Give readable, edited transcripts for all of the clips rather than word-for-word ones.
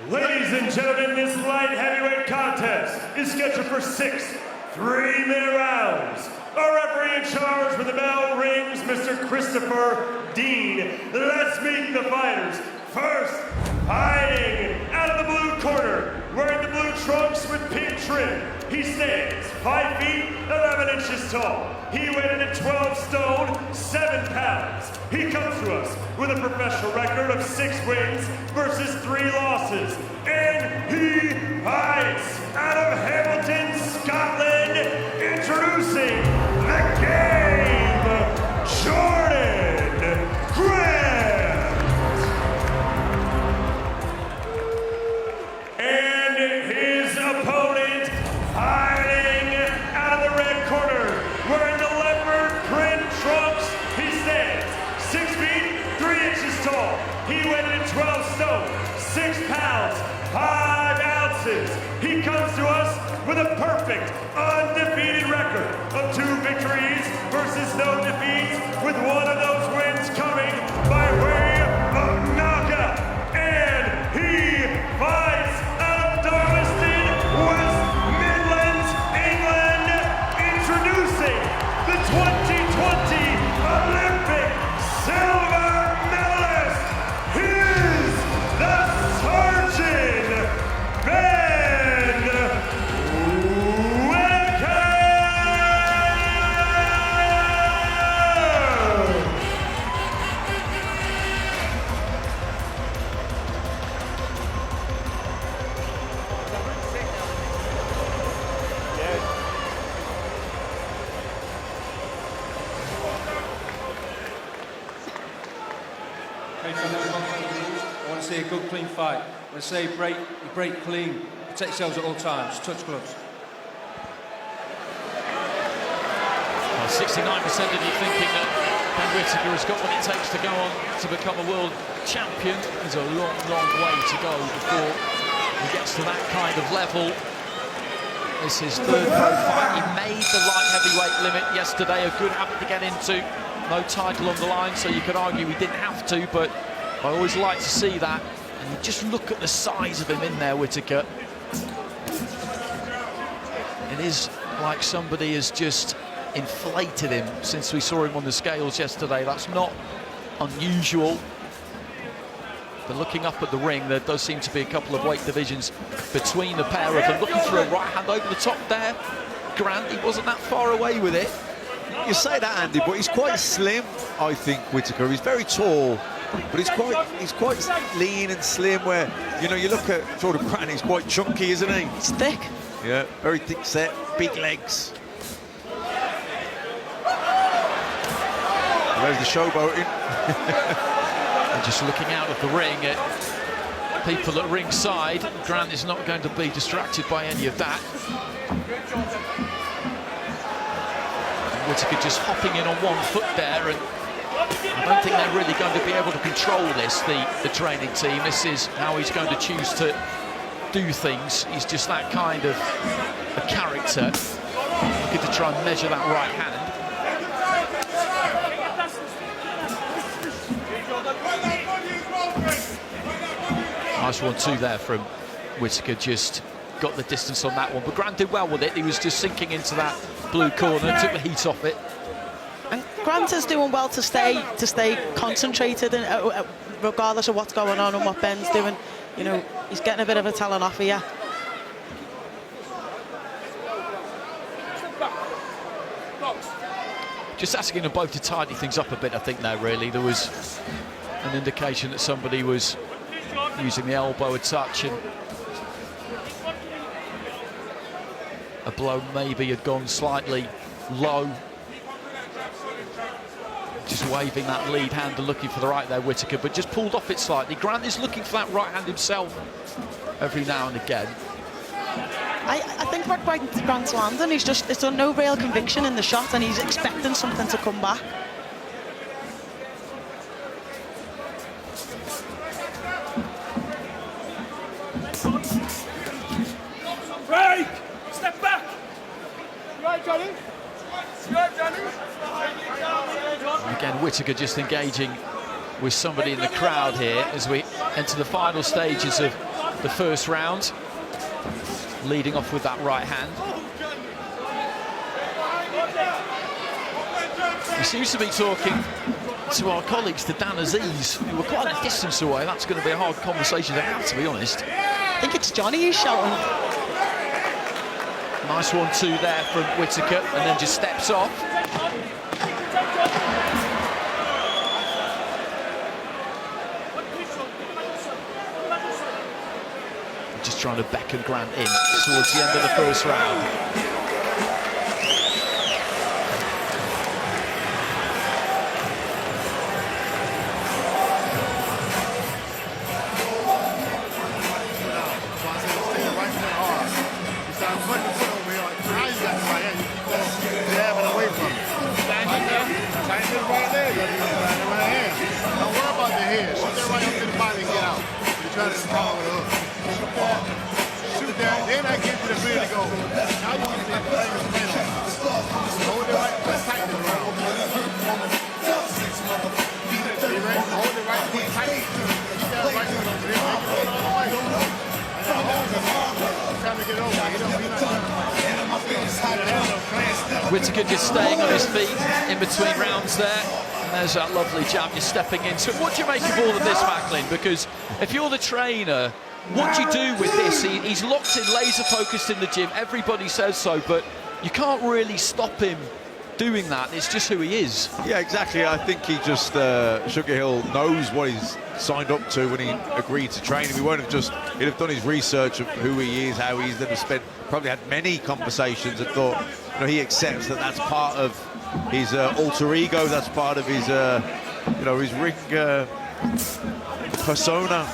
Ladies and gentlemen, this light heavyweight contest is scheduled for 6 3-minute rounds. Our referee in charge when the bell rings, Mr. Christopher Dean. Let's meet the fighters. First, fighting out of the blue corner, wearing the blue trunks with pink trim. He stands 5 feet 11 inches tall. He weighed in at 12 stone 7 pounds. He comes to us with a professional record of 6 wins versus 3 losses. And he fights out of Hamilton, Scotland, introducing the game, Jordan Grant. And his opponent fighting out of the red corner, wearing the leopard print trunks. He stands 6 feet 3 inches tall. He weighed in at 12 stone 6 pounds 5 ounces. He comes to us with a perfect undefeated record of 2 victories versus no defeats, with one of those wins coming by way of knockout. And he fights out of Darlaston, West Midlands, England, introducing the 2020 Olympic silver medalist. Here's the Sergeant Ben Whittaker! I want to see a good, clean fight. I want to say break clean, protect yourselves at all times, touch gloves. Well, 69% of you thinking that Ben Whittaker has got what it takes to go on to become a world champion. There's a long, long way to go before he gets to that kind of level. This is his 3rd pro fight. He made the light heavyweight limit yesterday, a good habit to get into. No title on the line, so you could argue he didn't have to, but I always like to see that. And you just look at the size of him in there, Whittaker. It is like somebody has just inflated him since we saw him on the scales yesterday. That's not unusual. But looking up at the ring, there does seem to be a couple of weight divisions between the pair of them. Looking for a right hand over the top there. Grant, he wasn't that far away with it. You say that, Andy, but he's quite slim, I think, Whittaker. He's very tall, but he's quite lean and slim, where, you know, you look at Jordan Grant, he's quite chunky, isn't he? He's thick. Yeah, very thick set, big legs. There's the showboating. And just looking out of the ring at people at ringside, Grant is not going to be distracted by any of that. Whittaker just hopping in on 1 foot there, and I don't think they're really going to be able to control this, the training team. This is how he's going to choose to do things. He's just that kind of a character. Looking to try and measure that right hand. Nice 1-2 there from Whittaker, just got the distance on that one. But Grant did well with it. He was just sinking into that blue corner, took the heat off it. And Grant is doing well to stay concentrated, and regardless of what's going on and what Ben's doing. You know, he's getting a bit of a telling off here. Just asking them both to tidy things up a bit, I think, now, really. There was an indication that somebody was using the elbow a touch, and a blow maybe had gone slightly low. Just waving that lead hand and looking for the right there, Whittaker, but just pulled off it slightly. Grant is looking for that right hand himself every now and again. I think what Grant's landing, he's done no real conviction in the shot, and he's expecting something to come back. Break! Step back! You right, Johnny? You right, Johnny? Again, Whittaker just engaging with somebody in the crowd here as we enter the final stages of the first round, leading off with that right hand. He seems to be talking to our colleagues, to Dan Aziz, who were quite a distance away. That's going to be a hard conversation to have, to be honest. I think it's Johnny who's shouting. Nice 1-2 there from Whittaker, and then just steps off. Just trying to beckon Grant in towards the end of the first round. Shoot that, then I get to the field to go. Now you can see the thing is finished. Hold it right, let's tighten it around. Be ready, hold it right, keep tight. Keep that right foot over there, make it all the way. And hold it, trying to get over. He don't be like that. Whittaker just staying on his feet in between rounds there. And there's that lovely jab just stepping into it. What do you make of all of this, Macklin? Because if you're the trainer, what do you do with this? He's locked in, laser focused in the gym. Everybody says so, but you can't really stop him doing that. It's just who he is. Yeah, exactly. I think he just, Sugar Hill knows what he's signed up to when he agreed to train him. He won't have just, he'd have done his research of who he is, how he's then spent, probably had many conversations and thought, you know, he accepts that that's part of his alter ego, that's part of his, you know, his ring persona.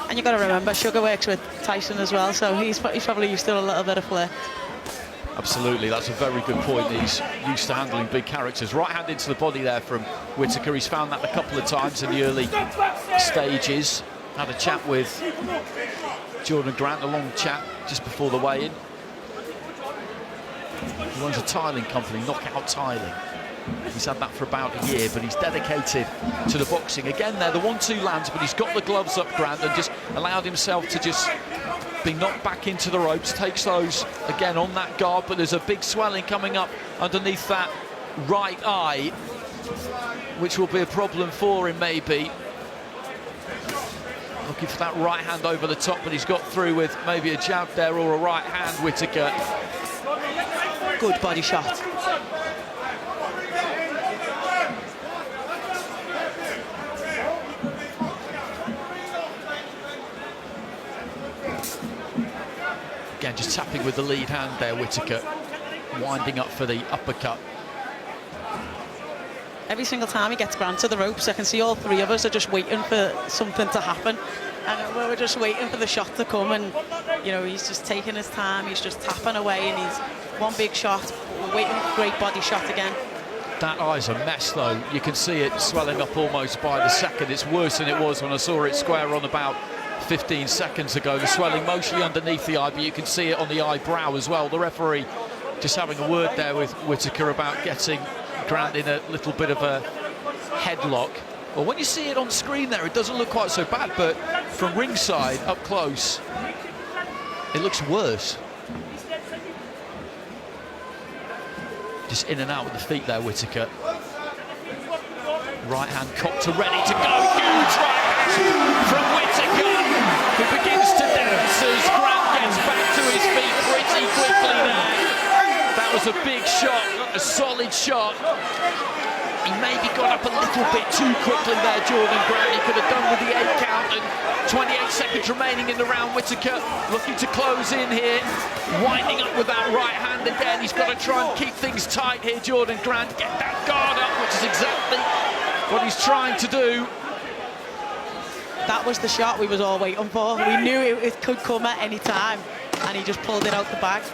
And you've got to remember, Sugar works with Tyson as well, so he's probably used to a little bit of flair. Absolutely, that's a very good point. He's used to handling big characters. Right hand into the body there from Whittaker. He's found that a couple of times in the early stages. Had a chat with Jordan Grant, a long chat just before the weigh-in. He runs a tiling company, Knockout Tiling. He's had that for about a year, but he's dedicated to the boxing. Again there, the 1-2 lands, but he's got the gloves up, Grant, and just allowed himself to just be knocked back into the ropes. Takes those, again, on that guard, but there's a big swelling coming up underneath that right eye, which will be a problem for him, maybe. Looking for that right hand over the top, but he's got through with maybe a jab there or a right hand, Whittaker. Good body shot. Again, just tapping with the lead hand there, Whittaker, winding up for the uppercut. Every single time he gets Grant to the ropes, I can see all three of us are just waiting for something to happen. And we're just waiting for the shot to come, and, you know, he's just taking his time, he's just tapping away, and he's one big shot, waiting for a great body shot again. That eye's a mess, though. You can see it swelling up almost by the second. It's worse than it was when I saw it square on about 15 seconds ago. The swelling mostly underneath the eye, but you can see it on the eyebrow as well. The referee just having a word there with Whittaker about getting Grant in a little bit of a headlock. Well, when you see it on screen there, it doesn't look quite so bad, but from ringside, up close, it looks worse. Just in and out with the feet there, Whittaker. Right hand cocked to ready to go. Huge right hand from Whittaker, who begins to dance as Grant gets back to his feet pretty quickly there. That was a big shot, a solid shot. He maybe got up a little bit too quickly there, Jordan Grant. He could have done with the 8 count, and 28 seconds remaining in the round. Whittaker looking to close in here, winding up with that right hand again. He's got to try and keep things tight here, Jordan Grant. Get that guard up, which is exactly what he's trying to do. That was the shot we was all waiting for. We knew it could come at any time, and he just pulled it out the bag.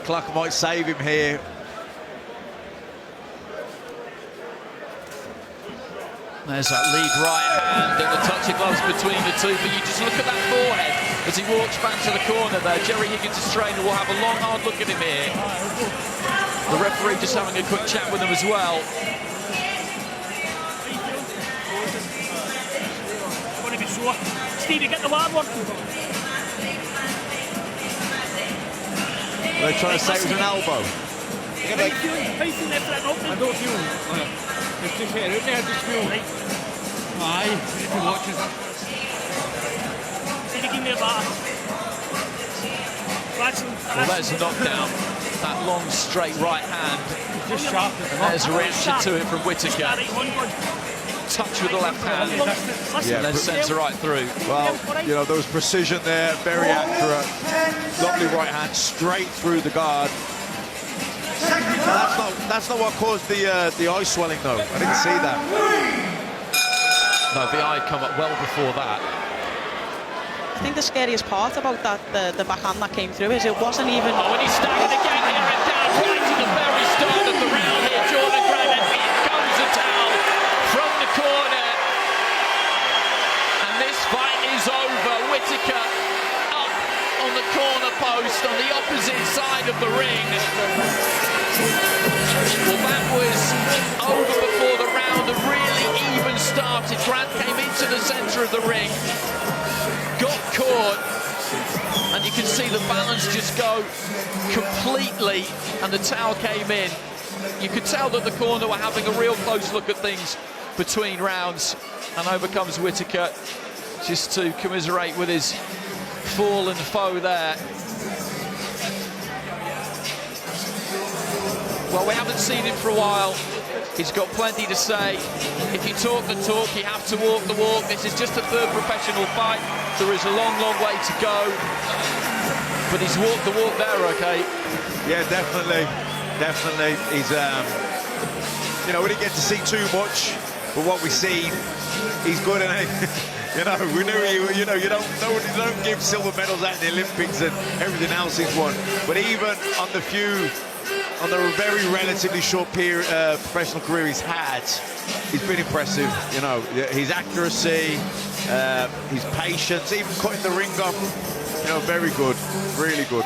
Clark might save him here. There's that lead right hand and the touch of gloves between the two, but you just look at that forehead as he walks back to the corner there. Jerry Higgins' trainer will have a long, hard look at him here. The referee just having a quick chat with him as well. go. Stevie, get the wide one. They're trying to say it was an elbow. How you feeling after that opening? I don't feel it's just here, isn't it? I just feel aye, if you watch it. Stevie, give me a bar. Well, there's a knockdown. That long, straight right hand. Just sharp. There's a reaction to it from Whittaker. Touch with the left hand, Yeah, and then sends it right through. Well, you know, there was precision there, very accurate. Lovely right hand, straight through the guard. That's not what caused the eye swelling, though. I didn't see that. No, the eye come up well before that. I think the scariest part about that, the backhand that came through, is it wasn't even... Oh, and he's staggered again here and down right to the very start of the round here. Jordan Graham, here comes the towel from the corner. And this fight is over. Whittaker up on the corner post on the opposite side of the ring. Well, that was over before the round had really even started. Grant came into the centre of the ring, got caught, and you can see the balance just go completely, and the towel came in. You could tell that the corner were having a real close look at things between rounds, and over comes Whittaker just to commiserate with his fallen foe there. Well, we haven't seen him for a while. He's got plenty to say. If you talk the talk, you have to walk the walk. This is just a third professional fight. There is a long, long way to go. But he's walked the walk there, okay? Yeah, definitely. Definitely. He's, you know, we didn't get to see too much, but what we see, he's good. And you know, we knew you know, you don't give silver medals out in the Olympics and everything else he's won. But even on the very relatively short period, professional career he's had, he's been impressive. You know, his accuracy, his patience, even cutting the ring off. You know, very good, really good.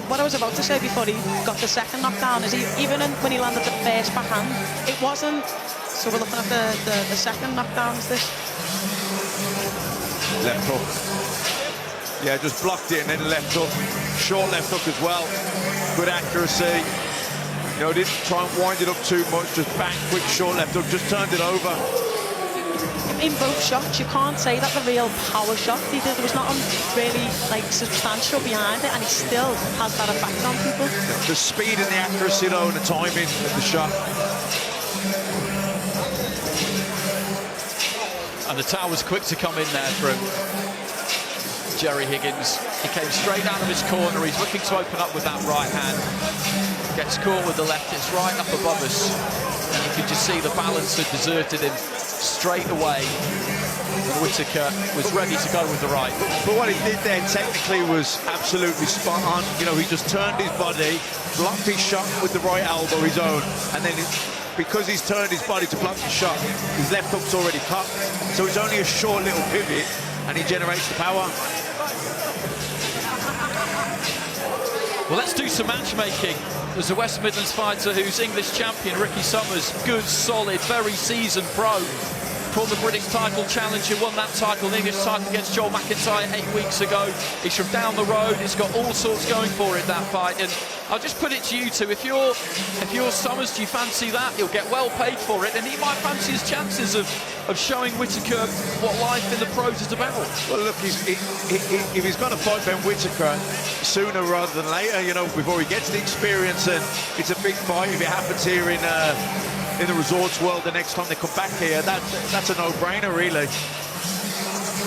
What I was about to say before he got the second knockdown is even when he landed the first backhand, it wasn't. So we're looking at the second knockdown. Is this? Left hook. Yeah, just blocked it and then left hook. Short left hook as well. Good accuracy. You know, didn't try and wind it up too much. Just bang, quick short left hook. Just turned it over. In both shots, you can't say that the real power shot he did. There was nothing really like substantial behind it, and he still has that effect on people. The speed and the accuracy, though, and the timing of the shot. And the towel was quick to come in there from Jerry Higgins. He came straight out of his corner. He's looking to open up with that right hand. Gets caught with the left. It's right up above us. And you can just see the balance had deserted him straight away. And Whittaker was ready to go with the right. But what he did there technically was absolutely spot on. You know, he just turned his body, blocked his shot with the right elbow, his own, and then because he's turned his body to block the shot, his left hook's already cut. So it's only a short little pivot, and he generates the power. Well, let's do some matchmaking. There's a West Midlands fighter who's English champion, Ricky Summers. Good, solid, very seasoned pro. For the British title challenger, won that title, the English title against Joel McIntyre 8 weeks ago. He's from down the road. He's got all sorts going for it, that fight. And I'll just put it to you two. If you're Summers, do you fancy that? He'll get well paid for it, and he might fancy his chances of showing Whittaker what life in the pros is about. Well, look, if he's going to fight Ben Whittaker sooner rather than later, you know, before he gets the experience, and it's a big fight. If it happens here in the resorts world the next time they come back here, that's a no-brainer, really.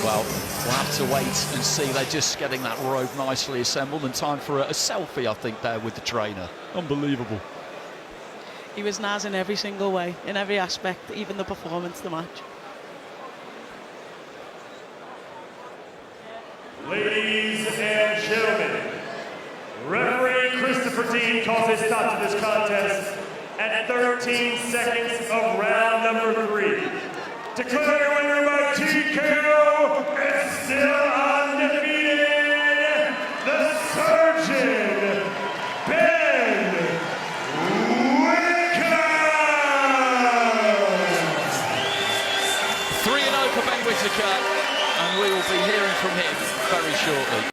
Well, we'll have to wait and see. They're just getting that robe nicely assembled, and time for a selfie, I think, there with the trainer. Unbelievable. He was Naz in every single way, in every aspect, even the performance, the match. Ladies and gentlemen, referee Christopher Dean calls a stop to this contest at 13 seconds of round number 3. Declared winner by TKO and still undefeated, the Surgeon, Ben Whittaker! 3-0 for Ben Whittaker. and we will be hearing from him very shortly.